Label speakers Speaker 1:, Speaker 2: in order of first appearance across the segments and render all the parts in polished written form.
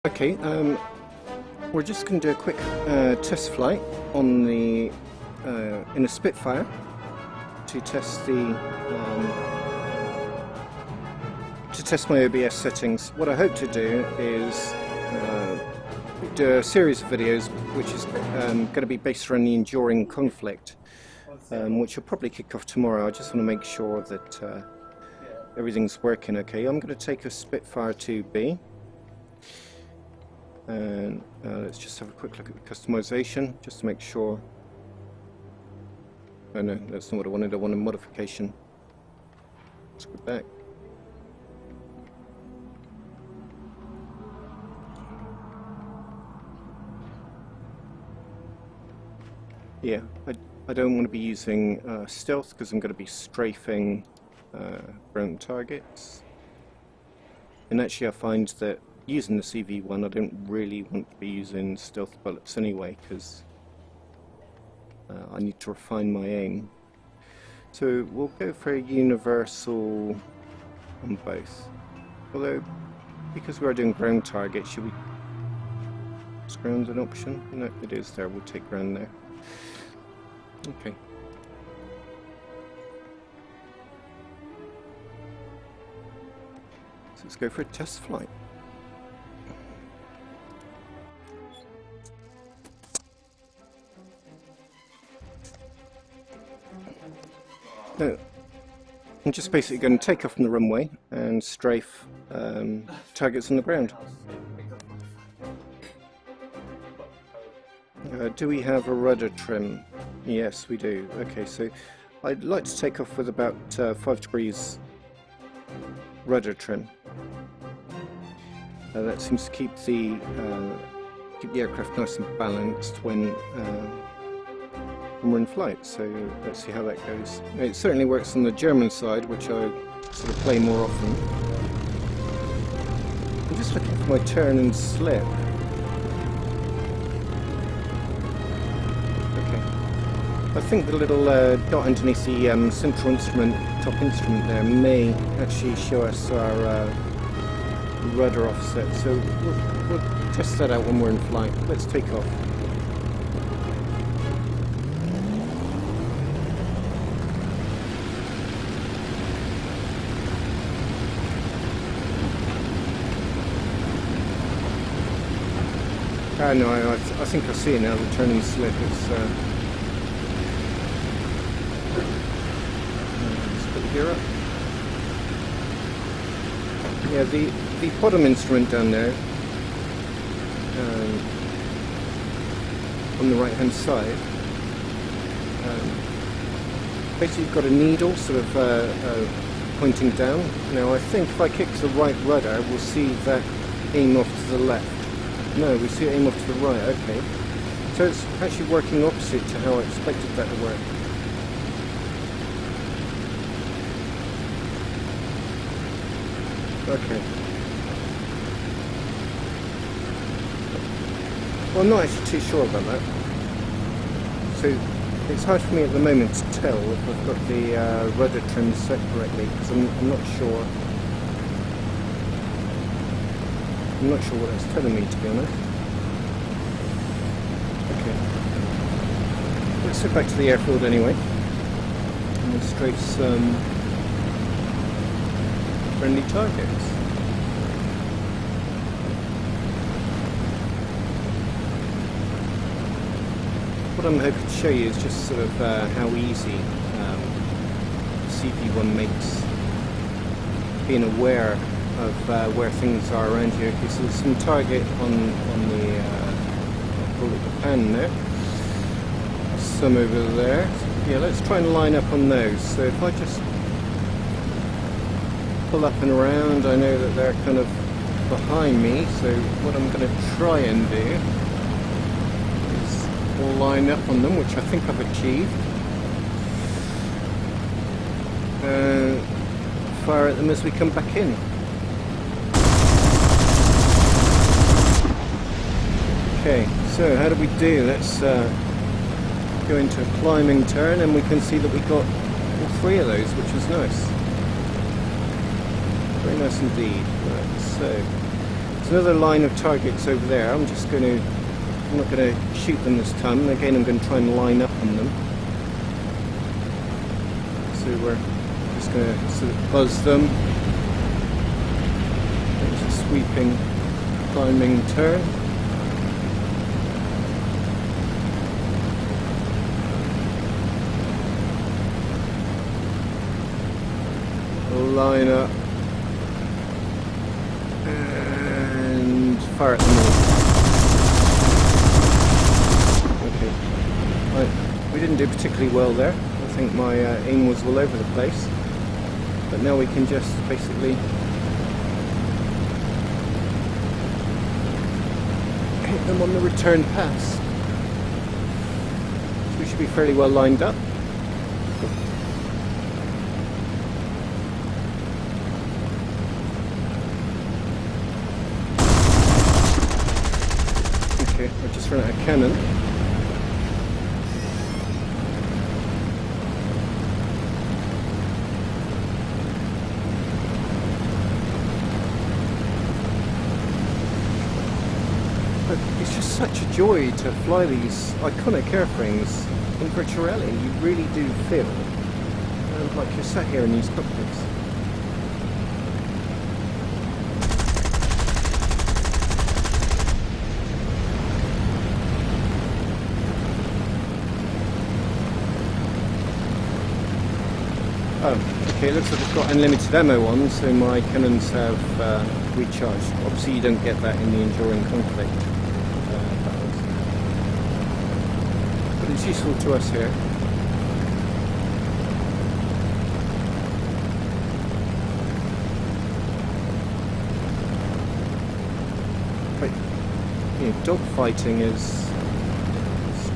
Speaker 1: Okay, we're just going to do a quick test flight on the in a Spitfire to test my OBS settings. What I hope to do is do a series of videos which is going to be based around the enduring conflict, which will probably kick off tomorrow. I just want to make sure that everything's working okay. I'm going to take a Spitfire 2B. And let's just have a quick look at the customization, just to make sure. Oh no, that's not what I wanted. I wanted modification. Let's go back. Yeah, I don't want to be using stealth because I'm going to be strafing ground targets. And actually I find that using the CV1, I don't really want to be using stealth bullets anyway, because I need to refine my aim. So we'll go for a universal on both. Although, because we are doing ground target, should we... Is ground an option? No, it is there. We'll take ground there. Okay. So let's go for a test flight. No, I'm just basically going to take off from the runway and strafe targets on the ground. Do we have a rudder trim? Yes, we do. Okay, so I'd like to take off with about 5 degrees rudder trim. That seems to keep the aircraft nice and balanced when we're in flight, so let's see how that goes. It certainly works on the German side, which I sort of play more often. I'm just looking for my turn and slip. Okay. I think the little dot underneath the central instrument, top instrument there, may actually show us our rudder offset, so we'll test that out when we're in flight. Let's take off. No, I think I see it now, the turning slip. It's let's put the gear up. Yeah, the bottom instrument down there, on the right hand side, basically you've got a needle sort of pointing down. Now I think if I kick the right rudder, we'll see that aim off to the left. No, we see it aim off to the right, okay. So it's actually working opposite to how I expected that to work. Okay. Well, I'm not actually too sure about that. So it's hard for me at the moment to tell if I've got the rudder trim set correctly, because I'm not sure. I'm not sure what it's telling me, to be honest. Okay. Let's head back to the airfield anyway. And we'll strafe some friendly targets. What I'm hoping to show you is just sort of how easy CV1 makes being aware of where things are around here. Okay, so there's some target on the I'll call it the pan there. Some over there. Yeah, let's try and line up on those. So if I just pull up and around, I know that they're kind of behind me. So what I'm going to try and do is line up on them, which I think I've achieved. Fire at them as we come back in. Okay, so how do we do? Let's go into a climbing turn, and we can see that we got all 3 of those, which was nice. Very nice indeed. Right, so another line of targets over there. I'm not going to shoot them this time. Again, I'm going to try and line up on them. So we're just going to sort of buzz them. There's a sweeping, climbing turn. Line up. And fire at them all. Okay. We didn't do particularly well there. I think my aim was all over the place. But now we can just basically hit them on the return pass. So we should be fairly well lined up. I just ran out of cannon. But it's just such a joy to fly these iconic airframes in virtual reality. You really do feel like you're sat here in these cockpits. Oh, okay, looks like I've got unlimited ammo on, so my cannons have recharged. Obviously you don't get that in the enduring conflict battles. But it's useful to us here. But, you know, dogfighting is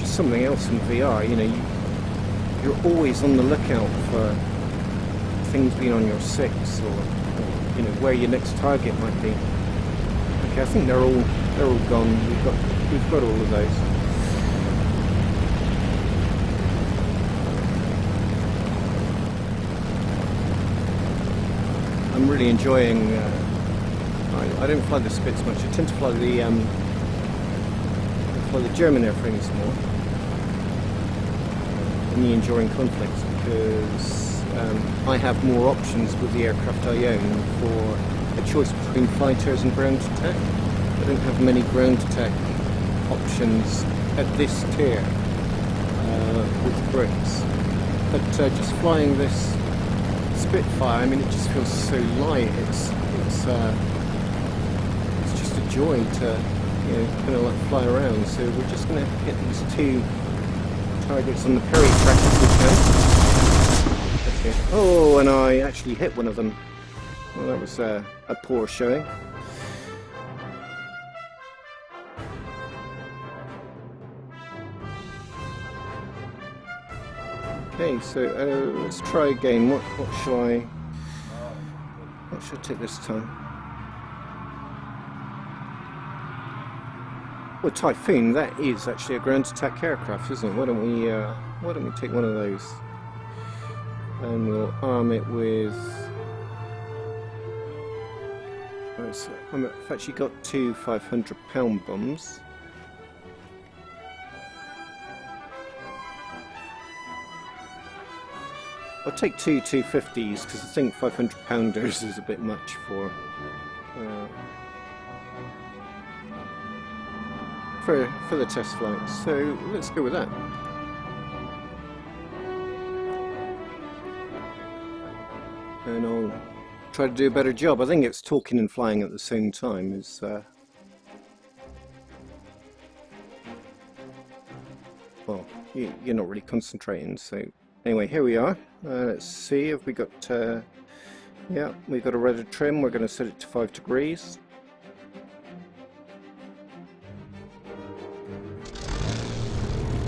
Speaker 1: just something else in VR, you know, you're always on the lookout for things being on your 6 or you know where your next target might be. Okay, I think they're all gone. We've got all of those. I'm really enjoying. I don't fly the Spitz much. I tend to fly the German airframes more in the enduring conflicts because I have more options with the aircraft I own for a choice between fighters and ground attack. I don't have many ground attack options at this tier with Brits. But just flying this Spitfire, I mean, it just feels so light. It's just a joy to kind of like fly around. So we're just going to hit these 2 targets on the Perry track if we can. Okay. Oh, and I actually hit one of them. Well, that was a poor showing. Okay, so let's try again. What shall I take this time? Well, Typhoon, that is actually a ground attack aircraft, isn't it? Why don't we take one of those? And we'll arm it with... I've actually got 2 500-pound bombs. I'll take 2 250s because I think 500-pounders is a bit much for the test flight. So let's go with that. And I'll try to do a better job. I think it's talking and flying at the same time is well, you're not really concentrating. So anyway, here we are. Let's see if we got yeah, we've got a rudder trim. We're going to set it to 5 degrees.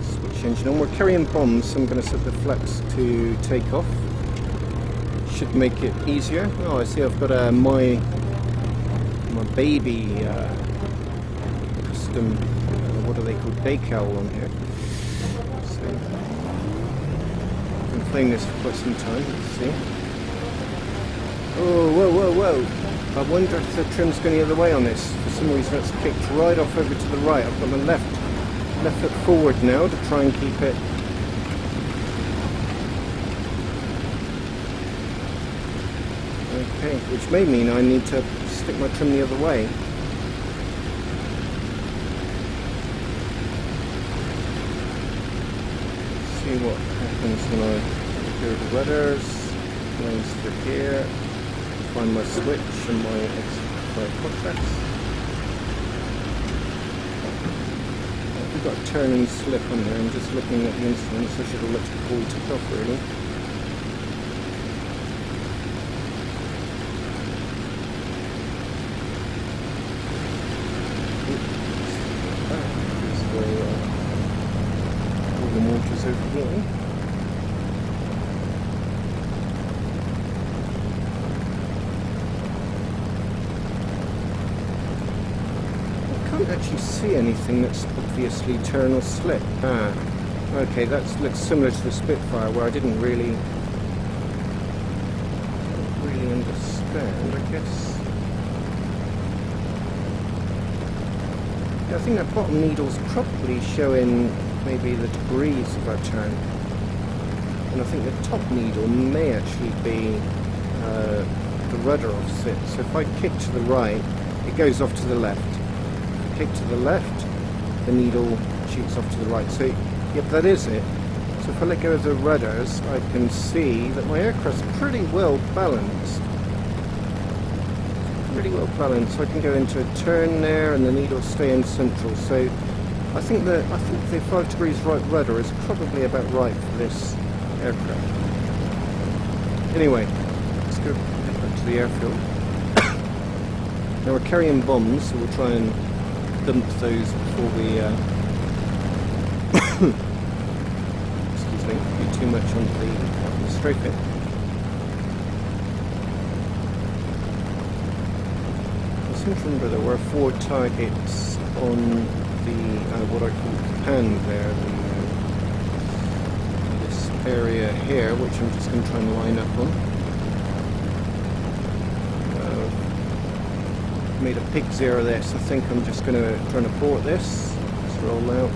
Speaker 1: Switch engine on. We're carrying bombs, so I'm going to set the flaps to take off. Should make it easier. Oh, I see I've got my baby custom, what are they called, decal on here. So, I've been playing this for quite some time. Let's see. Oh, whoa, whoa, whoa. I wonder if the trim's going the other way on this. For some reason it's kicked right off over to the right. I've got my left foot forward now to try and keep it. Okay, which may mean I need to stick my trim the other way. See what happens when I go to rudders, lines through here, find my switch and my contacts. We've got a turn and slip on here. I'm just looking at the instruments. I should have looked before we took off, really. All the water's over here. Actually see anything that's obviously turn or slip. Okay, that looks similar to the Spitfire where I didn't really understand, I guess. Yeah, I think that bottom needle's probably showing maybe the degrees of our turn, and I think the top needle may actually be the rudder offset. So if I kick to the right, it goes off to the left. Kick to the left, the needle shoots off to the right. So, yep, that is it. So if I let go of the rudders, I can see that my aircraft's pretty well balanced. Pretty well balanced. So I can go into a turn there, and the needle stay in central. So I think the 5 degrees right rudder is probably about right for this aircraft. Anyway, let's go back to the airfield. Now we're carrying bombs, so we'll try and dump those before we excuse me, do too much on the strafing. I seem to remember there were 4 targets on the what I call Japan there, this area here, which I'm just going to try and line up on. Made a pig zero there, so I think I'm just going to try and abort this. Let's roll out.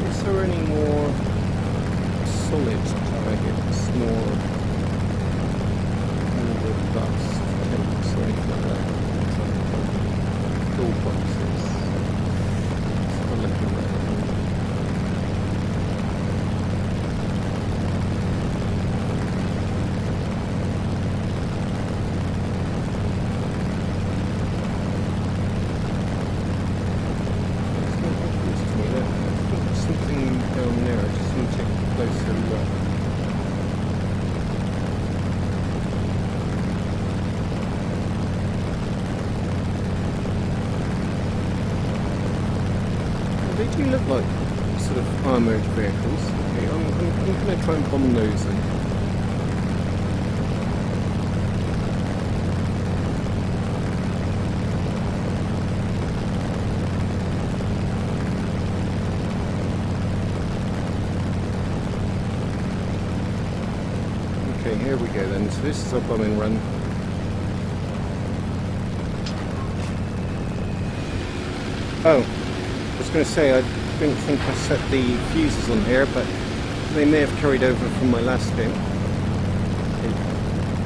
Speaker 1: Is there any more solid targets, more robust tanks or anything like that? Toolboxes. Let's have a look around. They do look like sort of armoured vehicles. Okay, I'm going to try and bomb those in. Okay, here we go then. So this is our bombing run. Oh. I was going to say, I don't think I set the fuses on here, but they may have carried over from my last game.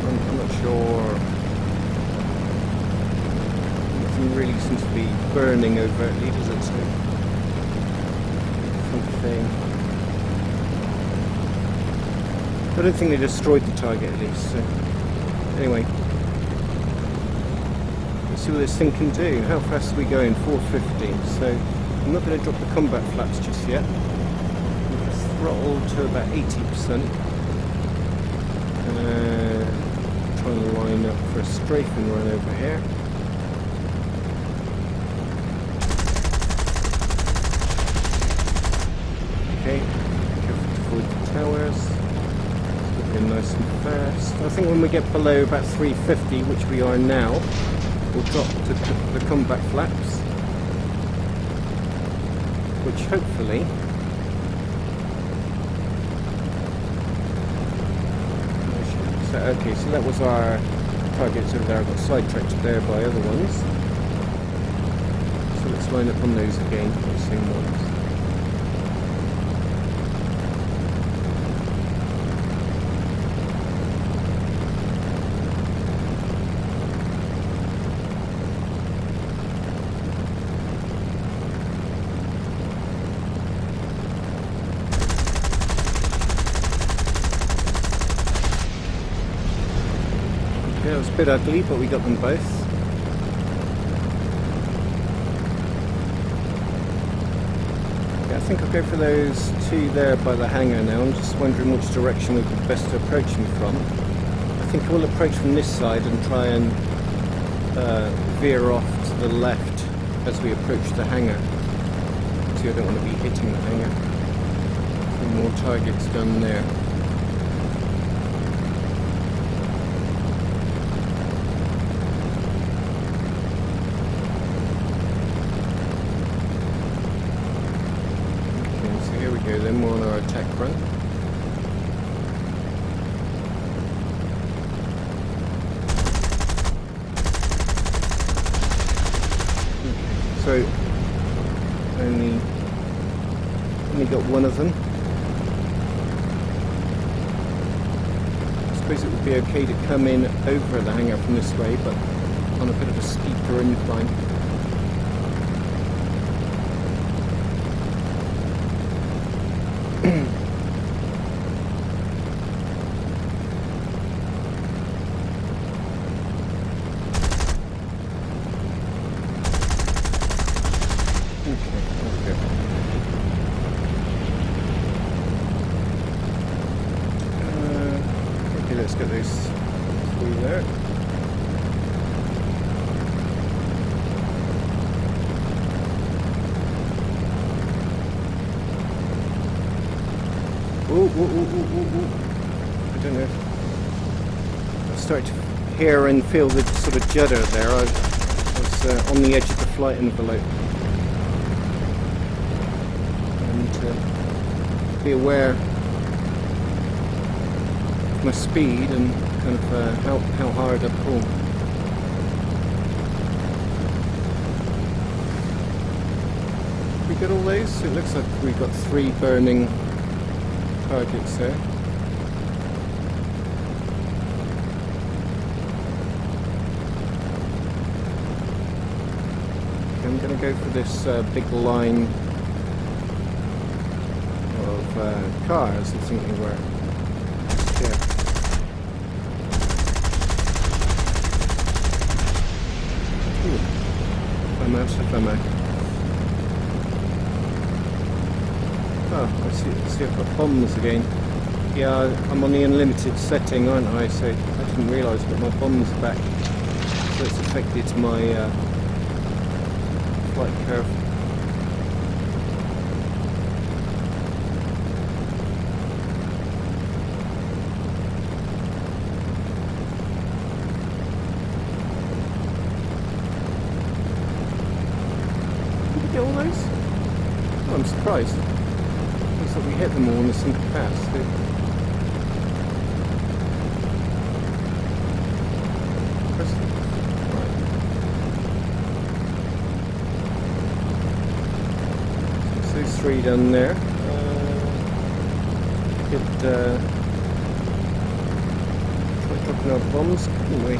Speaker 1: I'm not sure. Nothing really seems to be burning overtly, does it? So, I don't think they destroyed the target at least. So, anyway. Let's see what this thing can do. How fast are we going? 450. So I'm not going to drop the combat flaps just yet. I'm going to throttle to about 80%. Trying to line up for a strafing run over here. Okay, careful to avoid the towers. It's going nice and fast. I think when we get below about 350, which we are now, we'll drop the combat flaps. which hopefully okay, so that was our targets over there. I got sidetracked there by other ones. So let's line up on those again, those same ones. Yeah, it was a bit ugly, but we got them both. Yeah, I think I'll go for those two there by the hangar now. I'm just wondering which direction would be best to approach them from. I think I will approach from this side and try and veer off to the left as we approach the hangar. See, I don't want to be hitting the hangar. A few more targets done there. Okay, then we're on our attack run. Okay, so only got one of them. I suppose it would be okay to come in over the hangar from this way, but on a bit of a steeper incline. Okay, let's get those three there. Ooh. I don't know. I started to hear and feel the sort of judder there. I was on the edge of the flight envelope. And be aware of my speed and kind of how hard I pull. Did we get all those? It looks like we got 3 burning targets there. Okay, I'm going to go for this big line of cars, I think they were. Yeah. Ooh, I'm out of ammo. Oh, I see, I've got bombs again. Yeah, I'm on the unlimited setting, aren't I? So I didn't realise, but my bombs are back. So it's affected my flight curve. Did we get all those? Oh, I'm surprised. Looks like we hit them all in a single pass. Right. So those 3 done there. Could try dropping our bombs, couldn't we?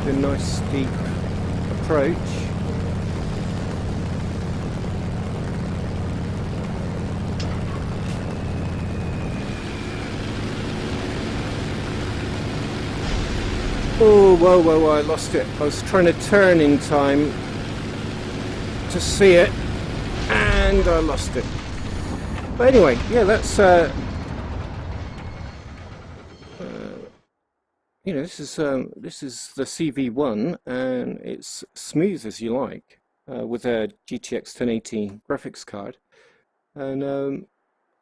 Speaker 1: Do a nice steep approach. Oh, whoa, I lost it. I was trying to turn in time to see it, and I lost it. But anyway, yeah, that's, you know, this is the CV1, and it's smooth as you like, with a GTX 1080 graphics card. And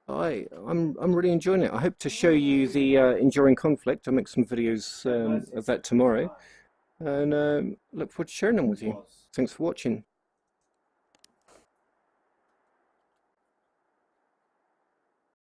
Speaker 1: I'm really enjoying it. I hope to show you the Enduring Conflict. I'll make some videos of that tomorrow, and look forward to sharing them with you. Thanks for watching.